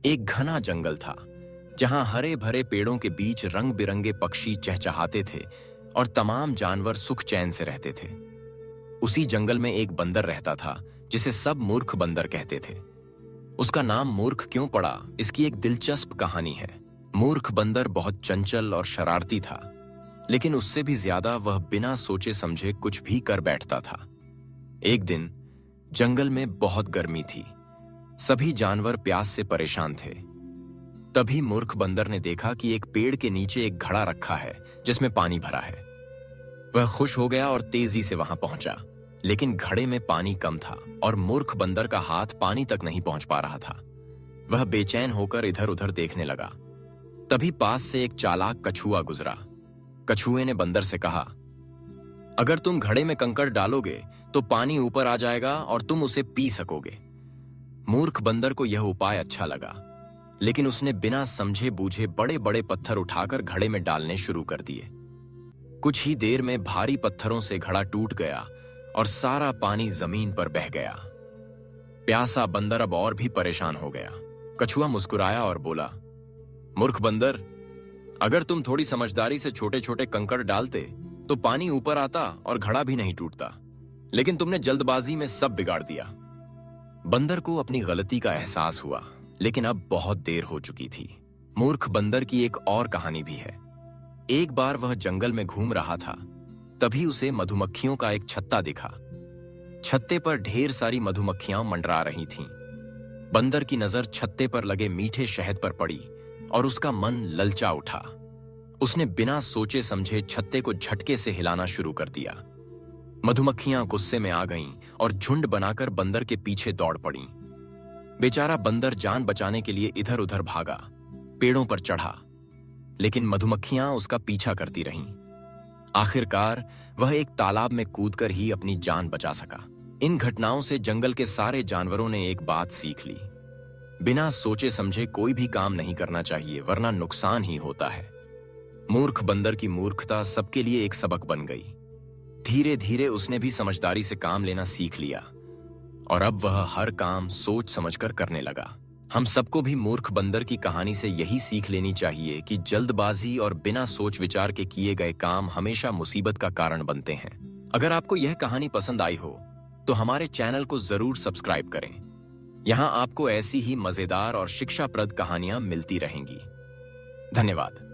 एक घना जंगल था जहां हरे भरे पेड़ों के बीच रंग बिरंगे पक्षी चहचहाते थे और तमाम जानवर सुख चैन से रहते थे। उसी जंगल में एक बंदर रहता था जिसे सब मूर्ख बंदर कहते थे। उसका नाम मूर्ख क्यों पड़ा, इसकी एक दिलचस्प कहानी है। मूर्ख बंदर बहुत चंचल और शरारती था, लेकिन उससे भी ज्यादा वह बिना सोचे समझे कुछ भी कर बैठता था। एक दिन जंगल में बहुत गर्मी थी। सभी जानवर प्यास से परेशान थे। तभी मूर्ख बंदर ने देखा कि एक पेड़ के नीचे एक घड़ा रखा है जिसमें पानी भरा है। वह खुश हो गया और तेजी से वहां पहुंचा, लेकिन घड़े में पानी कम था और मूर्ख बंदर का हाथ पानी तक नहीं पहुंच पा रहा था। वह बेचैन होकर इधर उधर देखने लगा। तभी पास से एक चालाक कछुआ गुजरा। कछुए ने बंदर से कहा, अगर तुम घड़े में कंकड़ डालोगे तो पानी ऊपर आ जाएगा और तुम उसे पी सकोगे। मूर्ख बंदर को यह उपाय अच्छा लगा, लेकिन उसने बिना समझे बूझे बड़े बड़े पत्थर उठाकर घड़े में डालने शुरू कर दिए। कुछ ही देर में भारी पत्थरों से घड़ा टूट गया और सारा पानी जमीन पर बह गया। प्यासा बंदर अब और भी परेशान हो गया। कछुआ मुस्कुराया और बोला, मूर्ख बंदर, अगर तुम थोड़ी समझदारी से छोटे छोटे कंकड़ डालते तो पानी ऊपर आता और घड़ा भी नहीं टूटता, लेकिन तुमने जल्दबाजी में सब बिगाड़ दिया। बंदर को अपनी गलती का एहसास हुआ, लेकिन अब बहुत देर हो चुकी थी। मूर्ख बंदर की एक और कहानी भी है। एक बार वह जंगल में घूम रहा था, तभी उसे मधुमक्खियों का एक छत्ता दिखा। छत्ते पर ढेर सारी मधुमक्खियां मंडरा रही थीं। बंदर की नजर छत्ते पर लगे मीठे शहद पर पड़ी और उसका मन ललचा उठा। उसने बिना सोचे समझे छत्ते को झटके से हिलाना शुरू कर दिया। मधुमक्खियां गुस्से में आ गईं और झुंड बनाकर बंदर के पीछे दौड़ पड़ीं। बेचारा बंदर जान बचाने के लिए इधर उधर भागा, पेड़ों पर चढ़ा, लेकिन मधुमक्खियां उसका पीछा करती रहीं। आखिरकार वह एक तालाब में कूदकर ही अपनी जान बचा सका। इन घटनाओं से जंगल के सारे जानवरों ने एक बात सीख ली, बिना सोचे समझे कोई भी काम नहीं करना चाहिए, वरना नुकसान ही होता है। मूर्ख बंदर की मूर्खता सबके लिए एक सबक बन गई। धीरे धीरे उसने भी समझदारी से काम लेना सीख लिया और अब वह हर काम सोच समझकर करने लगा। हम सबको भी मूर्ख बंदर की कहानी से यही सीख लेनी चाहिए कि जल्दबाजी और बिना सोच विचार के किए गए काम हमेशा मुसीबत का कारण बनते हैं। अगर आपको यह कहानी पसंद आई हो तो हमारे चैनल को जरूर सब्सक्राइब करें। यहाँ आपको ऐसी ही मजेदार और शिक्षाप्रद कहानियां मिलती रहेंगी। धन्यवाद।